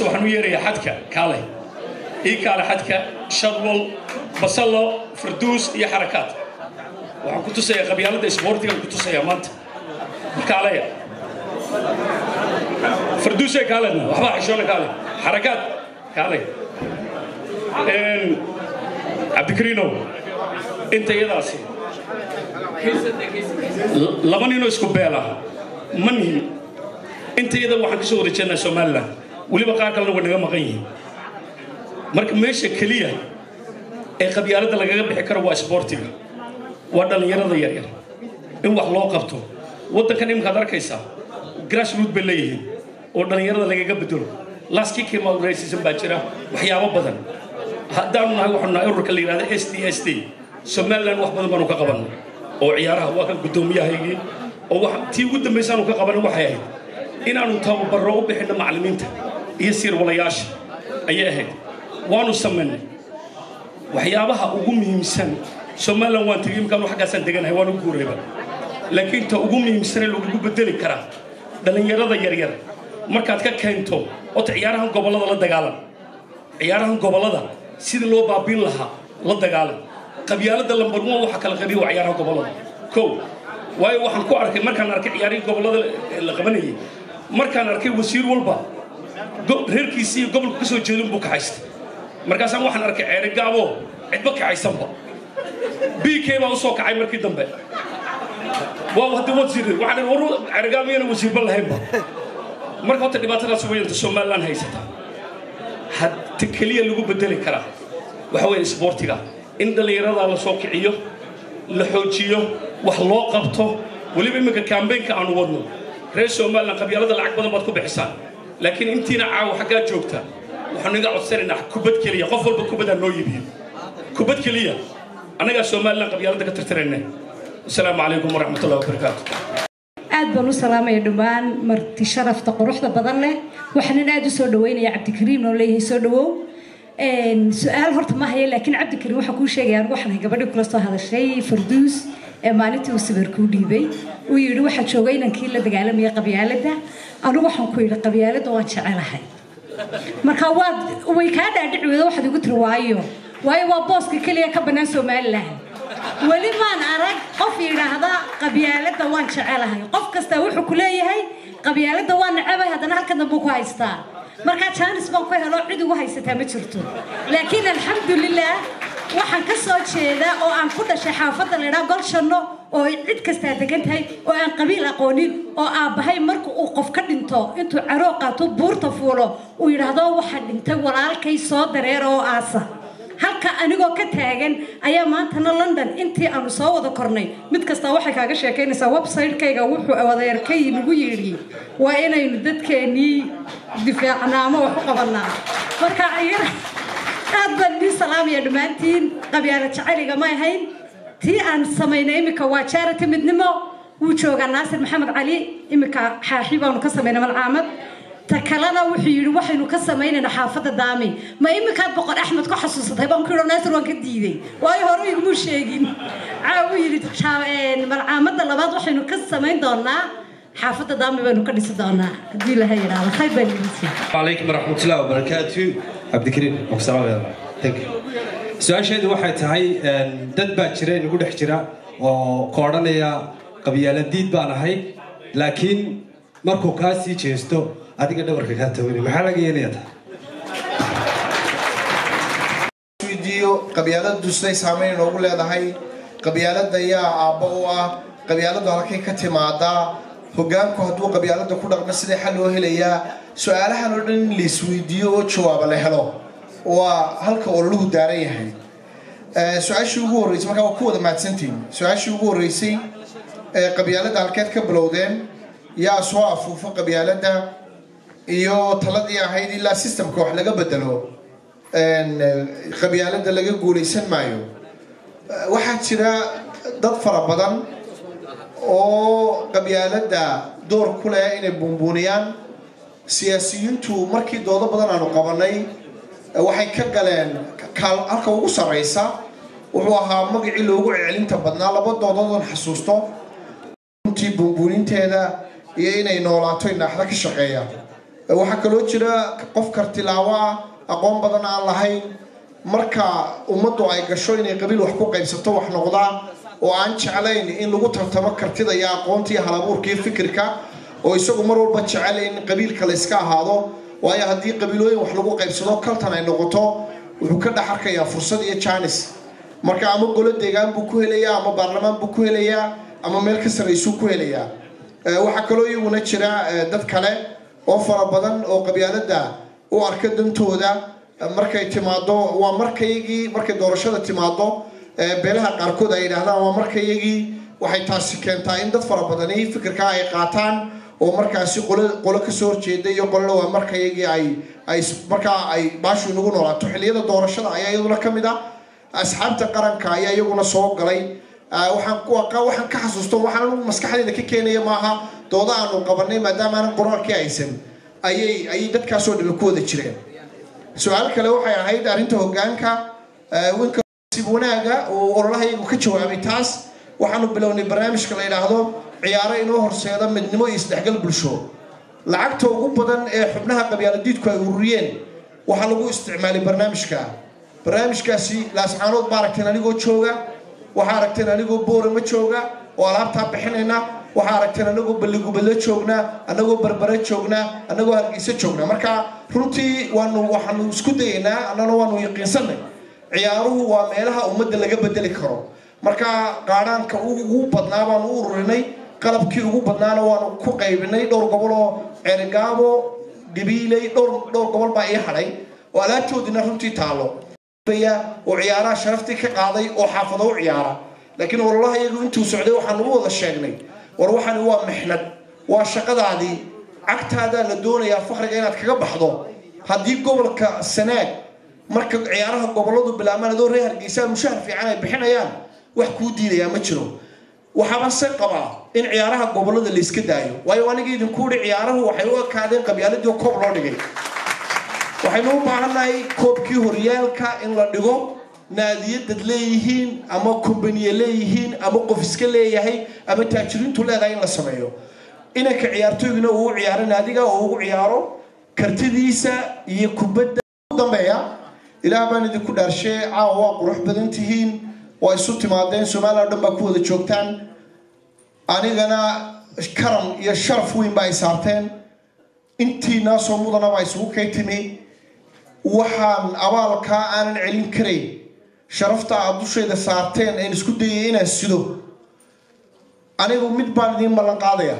horeysa waxaan u yeerayaa xadka kaale ii kaale xadka shadwal basalo farduus iyo xarakaad waxaan ku tusayaa qabyaaladda isboortiga ku tusayaa maanta kaaleya farduus ee kaalena waxba xishoona kaale xarakaad kaale cabdikariinow inta iyadaasi laba ninoo isku beela ma nihin inta iyada waxaan ka soo wareejinaa Soomaaliland waliba qaar kalena way naga maqan yihiin marka meesha kaliya ee qabyaaladda lagaga bixi karo waa isboortiga waa dhalinyarada yaryar in wax loo qabto waddankan imkaad arkaysaa grassroots bay leeyihiin oo dhalinyarada lagaga bedelo laaskii kiimaad racism baa jira waxyaabo badan haddaanu nahay waxaanu nahay ururka la yidhahda SDSD Somaliland wax badan baanu ka qabanay oo ciyaaraha waa kan guddoomiyahaygii oo wax tii ugu dambaysaanu ka qabanay waxay ahayd inaanu tababaro u bixino macallimiinta iyo sirwalayaasha ayay ahayd waanu sameynay waxyaabaha ugu muhiimsan Somaliland waan tagay imkaan xaggaasan deganahay waanu guureeba laakiin ta ugu muhiimsan ee lagu bedeli karaa dhalinyarada yaryar markaad ka keento oo ciyaarahan gobolada la dagaalan ciyaarahan gobolada sidii loo baabiin lahaa la dagaalan qabyaaladda lambar 1 waxa kala qabiyo ciyaaraha gobolada koow waayo waxaan ku arkay markaan arkay ciyaarihii gobolada la qabanayay markaan arkay wasiir walba reerkiisa iyo gobolka ka soo jeedin buu ka haystay markaasaan waxaan arkay ceeri gaabo cidba ka haysanba BK baa u soo kacay markii dambe waa wada wasiir waxaan waru ceeri gaabo iyo wasiir bal lahaynba marka hota dhibaatadaas weeyanta Soomaaliland haysata had kaliya lagu bedeli karaa waxa weeye isboortiga in dhalinyarada la soo kiciyo la xoojiyo wax loo qabto waliba imika campaign-ka aanu wadno reer Soomaaliland qabyaalada lacag badan baad ku bixisaan laakiin intiina caawa xaggaa joogta waxaan naga codsanaynaa kubad kaliya qof walba kubada noo yibiyo kubad kaliya anaga Soomaaliland qabyaalada ka tirtireynaa assalaamu calaykum waraxmatullaahi wabarakaatuh aad baan u salaamay dhamaan marti sharafta quruxda badan leh waxaan aad u soo dhaweynayaa Cabdikariim oo leeyahay soo dhawow su'aal horta ma hayo laakiin Cabdikariim waxa ku sheegay anigu waxaan gabadhi kula soo hadashay Farduus ee maalintii uu sawir ku dhiibay uu yiri waxa joogay inankii la dagaalamay qabyaaladda anigu waxaan ku yiri qabyaaladda waan jecelahay marka way ka dhaadhiciyay waxaad igu tiri waayo waa booska kaliya ka banaan Soomaaliland wali maan arag qof yiraahda qabyaaladda waan jecelahay qof kasta wuxuu ku leeyahay qabyaaladda waan necbay hadana halka dambe ku haystaa marka chance baan ku helo cid ugu haysataa ma jirto laakiin alxamdulillah waxaan ka soo jeedaa oo aan ku dhashay xaafadda la yiraahdo Golshano oo cid kasta degan tahay oo aan qabiil aqoonin oo aabahay marka uu qof ka dhinto intuu caroo qaato buurta fuulo uu yiraahdo waxa dhintay walaalkay soo dareer oo aasa halka anigoo ka taagan ayaa maantana London intii aanu soo wada kornay mid kasta waxay kaaga sheekeynaysaa website-kayga wuxuu wadayrkay nagu yiri waa inaynu dadkeeni difaacnaamo wax u qabanaa marka ayar aad baan idin salaamaya dhamaantiin qabyaalad jacayliga ma ahayn tii aan samaynay imika waa charity midnimo wuu joogaa Naasir Maxamed Cali imika xaaxibaanu ka samaynay malcaamad takalana wuxuu yiri waxaynu ka samaynayna xaafadda daami ma imika boqor Axmed ku xasuusatay baan ku yiri Naasir waan ka diiday waayo hore igu sheegin caawu yiri malcaamadda labaad waxaynu ka samayn doonaa xaafadda daami baynu ka dhisi doonaa hadii la hayraado khayr baan idin عليكم ورحمة الله وبركاته عبد الكريم وسلام عليكم thank you سؤال waxay tahay dad baa jiray ugu dhex jira oo kooranaya qabyaaladid baan ahay laakiin markuu ka sii jeesto adiga dhabarka ka tawani maxaa laga yeelayaa video qabyaaladu isay saameyn ugu leedahay qabyaalada yaa aabbo ah qabyaaladu halkay ka timaada hoggaanku hadduu qabyaalada ku dhaqmo sidee xal loo helayaa su'aalahan oo dhan la isweydiiyo oo jawaab la helo waa halka oo lagu daaran yahay su'aashii ugu horeysay markaa waa ku wada mahadsantiin su'aashii ugu horeysay qabyaalada halkeed ka bilowdeen yaa soo afuufo qabyaalada iyo taladii ahayd ilaa systemka wax laga bedelo qabyaalada laga guuleysan maayo waxaa jira dad fara badan oo qabyaalada door ku leh inay buunbuuniyaan siyaasiyiintu markii doodo badan aanu qabanay waxay ka galeen halka ugu sareysa wuxuu ahaa magacii loogu celinta badnaa laba doodood xasuusto runtii buunbuuninteeda iyo inay noolaato inaaxda ka shaqeeyaan waxaa kaloo jira qof kartilaawo ah aqoon badan aan lahayn marka ummaddu ay gasho inay qabiil wax ku qaybsato wax noqdaa oo aan jeclayn in lagu tartamo kartida iyo aqoonta iyo halabuurka iyo fikirka oo isagu mar walba jecel in qabiilka la iska ahaado waayo haddii qabiilooyin wax lagu qaybsado kaltan ay noqoto wuxuu ka dhex arkayaa fursad iyo jaanis marka ama golo deegaan buu ku helayaa ama baarlamaan buu ku helayaa ama meel ka sarreysuu ku helayaa waxaa kaloo iyaguna jira dad kale oo fara badan oo qabyaaladda u arka dantooda markay timaado waa markay doorashada timaado beelaha qaarkood ay yidhaahdaan waa markayagii waxay taasi keentaa in dad fara badani fikirka ay qaataan oo markaasi qolo ka soo horjeeda iyo qolona waa markayagii ay markaa ay baashu inagu noolaato xilliyada doorashada ayaa iyaduna ka mid ah asxaabta qaranka ayaa iyaguna soo galay waxaan ka xasuusto waxaan maskaxdayda ka keenaya maaha dooda aanu qabanay maadaama aanan qoraalkii haysan ayay dadkaasoo dhabe ku wada jireen su-aal kale waxay ahayd arrinta hoggaanka winkasib wanaaga oo ololahayagu ka jawaabay taas waxaanu bilownay barnaamijka la yidhaahdo ciyaaro inoo horseeda midnimo iyo isdhexgal bulsho lacagta ugu badan ee xubnaha qabyaaladiidku ay ururiyeen waxaa lagu isticmaalay barnaamijkaasi laascaanood ma aragteen anigoo jooga waxaa aragteen anigoo boorama jooga oo alaabtaa bixinayna waxaa aragteen anagoo balligubadlo joognaa anagoo barbare joognaa anagoo hargeysa joognaa marka runtii waxaanu isku dayaynaa annana waanu yaqiinsanay ciyaaruhu waa meelaha ummadda laga bedeli karo marka qaadhaanka ugu badnaa baanu u ururinay qalabkii ugu badnaana waanu ku qaybinay dhowr gobol oo ceerigaabo gabiiley dhowr gobol baa ii hadhay oo alaabtoodina runtii taalo oo ciyaaraha sharaftii ka qaaday oo xaafado u ciyaara laakiin ololaha iyagu intuu socday waxaanu u wada sheegnay war waxani waa mixnad waa shaqadaadii cagtaadaa la doonayaa fakhriga inaad kaga baxdo haddii gobolka sanaag marka ciyaaraha gobolladu bilaabmaan adoo reer hargeysa mushahar fiican ay bixinayaan wax kuu diidayaa ma jiro waxaaba se qabaa in ciyaaraha gobollada la iska daayo waayo aniga idinku udhi ciyaaruhu waxay u ekaadeen qabyaaladii koob loo dhigay waxaynu u baahannahay koobkii horyaalka in la dhigo naadiyadad leeyihiin ama kombaniye leeyihiin ama qof iska leeyahay ama taajiriintu leedahay in la sameeyo inanka ciyaartooyguna uu u ciyaaro naadiga oo ugu ciyaaro kartidiisa iyo kubadda u dambeeya ilaah baan idinku dhaarshe caawa waa qurux badan tihiin waa isu timaadeen Soomaaliya dhan baa ku wada joogtaan anigana karam iyo sharaf weyn baa ay saarteen intiina soo mudana baa isugu kaytimi waxaan abaalka aanan celin karay sharafta aad dushayda saarteen ee isku dayay inaan sido anigu mid baan idin ballan qaadaya